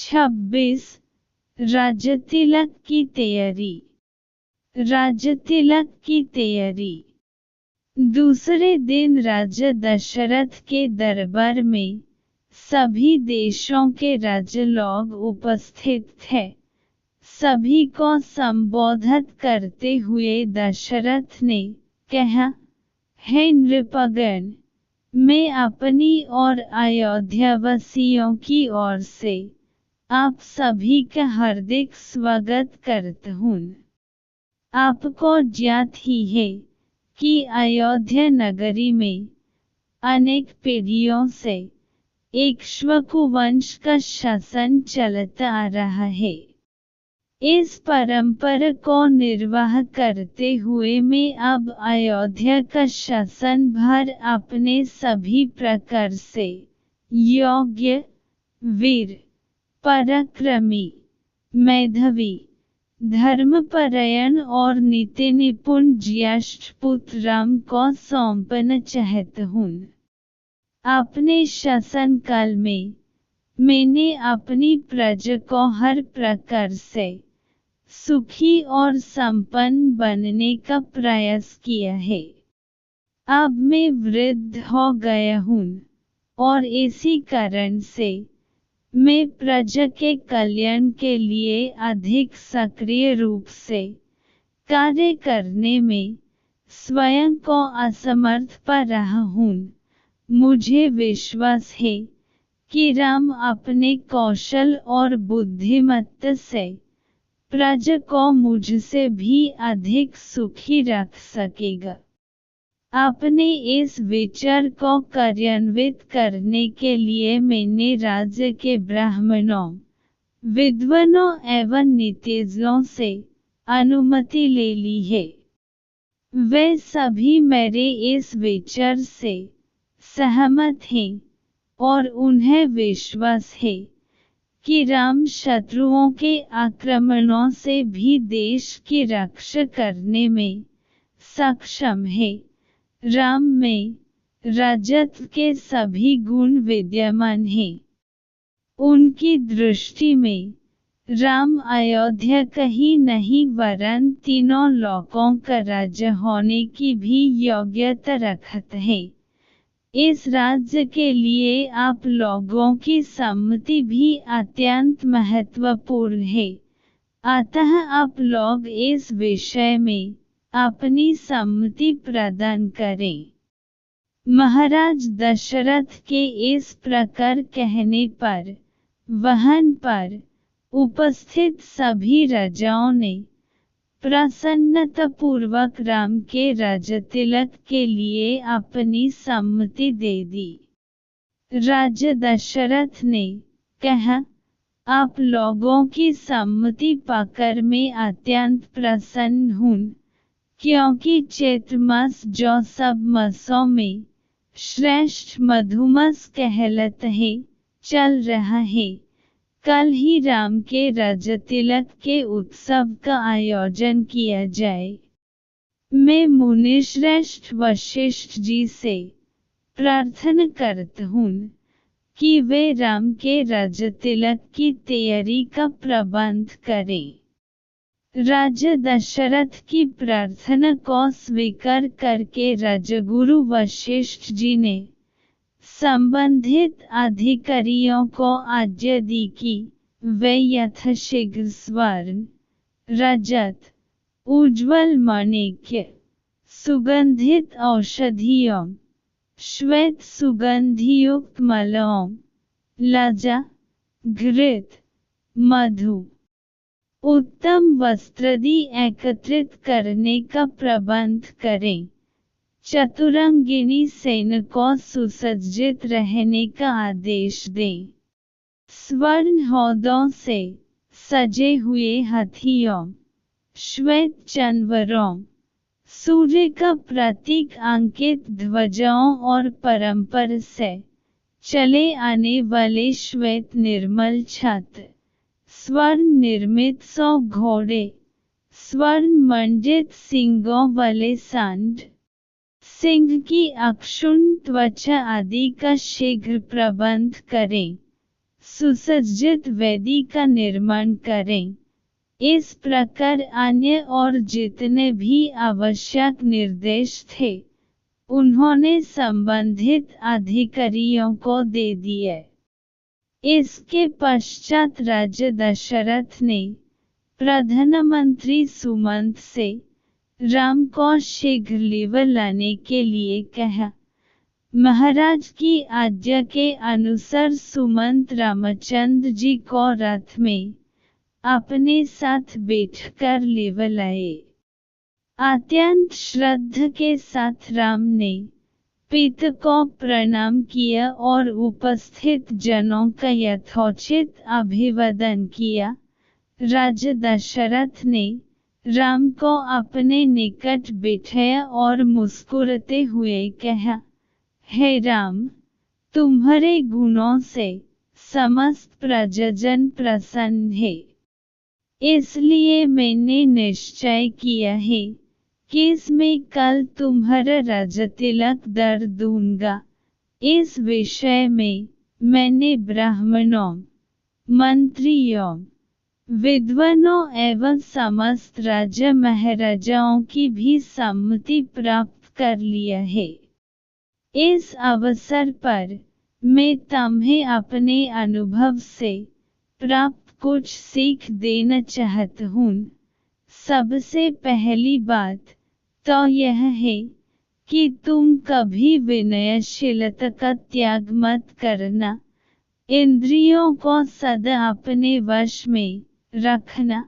26 राजतिलक की तैयारी। राजतिलक की तैयारी। दूसरे दिन राजा दशरथ के दरबार में सभी देशों के राजा लोग उपस्थित थे। सभी को संबोधित करते हुए दशरथ ने कहा, हे नृपगण, मैं अपनी और अयोध्यावासियों की ओर से आप सभी का हार्दिक स्वागत करता हूँ। आपको ज्ञात ही है कि अयोध्या नगरी में अनेक पीढ़ियों से इक्ष्वाकु वंश का शासन चलता आ रहा है। इस परंपरा को निर्वाह करते हुए मैं अब अयोध्या का शासन भार अपने सभी प्रकार से योग्य, वीर, पराक्रमी, मेधावी, धर्मपरायण और नीति निपुण ज्येष्ठ पुत्र राम को सौंपना चाहता हूँ। अपने शासनकाल में मैंने अपनी प्रजा को हर प्रकार से सुखी और संपन्न बनने का प्रयास किया है। अब मैं वृद्ध हो गया हूँ और इसी कारण से मैं प्रजा के कल्याण के लिए अधिक सक्रिय रूप से कार्य करने में स्वयं को असमर्थ पा रहा हूँ। मुझे विश्वास है कि राम अपने कौशल और बुद्धिमत्ता से प्रजा को मुझसे भी अधिक सुखी रख सकेगा। अपने इस विचार को कार्यान्वित करने के लिए मैंने राज्य के ब्राह्मणों, विद्वानों एवं नीतिज्ञों से अनुमति ले ली है। वे सभी मेरे इस विचार से सहमत हैं और उन्हें विश्वास है कि राम शत्रुओं के आक्रमणों से भी देश की रक्षा करने में सक्षम है। राम में राजत्व के सभी गुण विद्यमान हैं। उनकी दृष्टि में राम अयोध्या का ही नहीं वरन तीनों लोकों का राजा होने की भी योग्यता रखता है। इस राज्य के लिए आप लोगों की सम्मति भी अत्यंत महत्वपूर्ण है। अतः आप लोग इस विषय में अपनी सम्मति प्रदान करें। महाराज दशरथ के इस प्रकार कहने पर वहां पर उपस्थित सभी राजाओं ने प्रसन्नतापूर्वक राम के राजतिलक के लिए अपनी सम्मति दे दी। राजा दशरथ ने कहा, आप लोगों की सम्मति पाकर मैं अत्यंत प्रसन्न हूँ, क्योंकि चैत्र मास जो सब मासों में श्रेष्ठ मधुमास कहलाता है, चल रहा है। कल ही राम के राजतिलक के उत्सव का आयोजन किया जाए। मैं मुनिश्रेष्ठ वशिष्ठ जी से प्रार्थना करता हूँ कि वे राम के राजतिलक की तैयारी का प्रबंध करें। राजा दशरथ की प्रार्थना को स्वीकार करके राजगुरु वशिष्ठ जी ने संबंधित अधिकारियों को आज्ञा दी कि वे यथाशीघ्र स्वर्ण, रजत, उज्ज्वल माणिक्य, सुगंधित औषधियों, श्वेत सुगंधियुक्त मालाओं, लज्जा, घृत, मधु, उत्तम वस्त्रादि एकत्रित करने का प्रबंध करें। चतुरंगिनी सैन्य को सुसज्जित रहने का आदेश दें। स्वर्ण हौदों से सजे हुए हाथियों, श्वेत जानवरों, सूर्य का प्रतीक अंकित ध्वजाओं और परंपरा से चले आने वाले श्वेत निर्मल छत्र, स्वर्ण निर्मित 100 घोड़े, स्वर्ण मंडित सींगों वाले सांड, सिंह की अक्षुण्ण त्वचा आदि का शीघ्र प्रबंध करें। सुसज्जित वेदी का निर्माण करें। इस प्रकार अन्य और जितने भी आवश्यक निर्देश थे उन्होंने संबंधित अधिकारियों को दे दिए। इसके पश्चात राजा दशरथ ने प्रधानमंत्री सुमंत से राम को शीघ्र लेकर लाने के लिए कहा। महाराज की आज्ञा के अनुसार सुमंत रामचंद्र जी को रथ में अपने साथ बैठकर लेकर लाए। अत्यंत श्रद्धा के साथ राम ने पिता को प्रणाम किया और उपस्थित जनों का यथोचित अभिवादन किया। राजा दशरथ ने राम को अपने निकट बिठाया और मुस्कुराते हुए कहा, हे राम, तुम्हारे गुणों से समस्त प्रजाजन प्रसन्न है। इसलिए मैंने निश्चय किया है कि इसमें कल तुम्हारा राजतिलक कर दूंगा। इस विषय में मैंने ब्राह्मणों, मंत्रियों, विद्वानों एवं समस्त राजा महाराजाओं की भी सम्मति प्राप्त कर लिया है। इस अवसर पर मैं तुम्हें अपने अनुभव से प्राप्त कुछ सीख देना चाहता हूँ। सबसे पहली बात तो यह है कि तुम कभी विनयशीलता का त्याग मत करना। इंद्रियों को सदा अपने वश में रखना।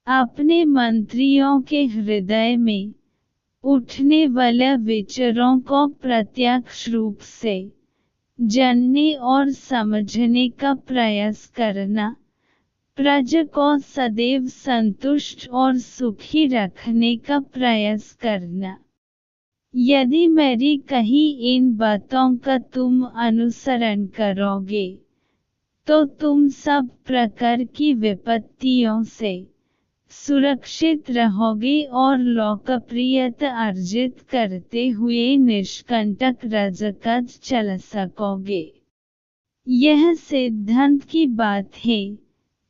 अपने मंत्रियों के हृदय में उठने वाले विचारों को प्रत्यक्ष रूप से जानने और समझने का प्रयास करना। प्रजा को सदैव संतुष्ट और सुखी रखने का प्रयास करना। यदि मेरी कही इन बातों का तुम अनुसरण करोगे तो तुम सब प्रकार की विपत्तियों से सुरक्षित रहोगे और लोकप्रियता अर्जित करते हुए निष्कंटक राजकाज चला सकोगे। यह सिद्धांत की बात है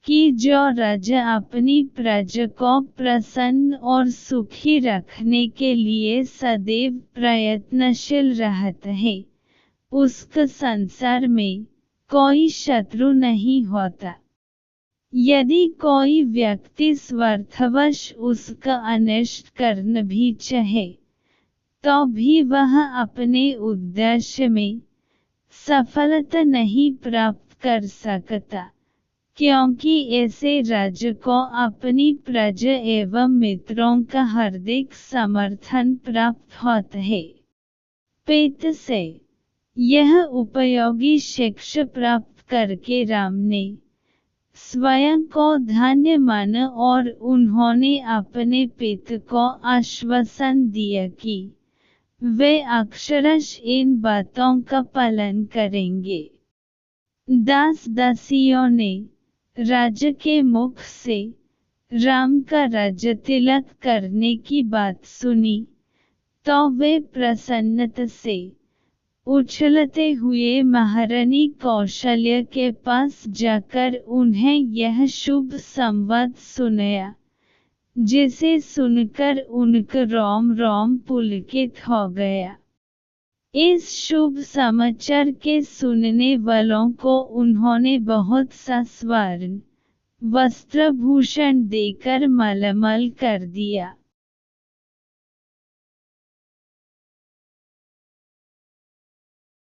कि जो राजा अपनी प्रजा को प्रसन्न और सुखी रखने के लिए सदैव प्रयत्नशील रहता है, उसका संसार में कोई शत्रु नहीं होता। यदि कोई व्यक्ति स्वार्थवश उसका अनिष्ट करना भी चाहे, तो भी वह अपने उद्देश्य में सफलता नहीं प्राप्त कर सकता, क्योंकि ऐसे राजा को अपनी प्रजा एवं मित्रों का हार्दिक समर्थन प्राप्त होता है। पिता से यह उपयोगी शिक्षा प्राप्त करके राम ने स्वयं को धन्य माना और उन्होंने अपने पिता को आश्वासन दिया कि वे अक्षरशः इन बातों का पालन करेंगे। दास दासियों ने राजा के मुख से राम का राजतिलक करने की बात सुनी तो वे प्रसन्नता से उछलते हुए महारानी कौशल्या के पास जाकर उन्हें यह शुभ संवाद सुनाया, जिसे सुनकर उनका रोम रोम पुलकित हो गया। इस शुभ समाचार के सुनने वालों को उन्होंने बहुत सा स्वर्ण वस्त्रभूषण देकर मालामाल कर दिया।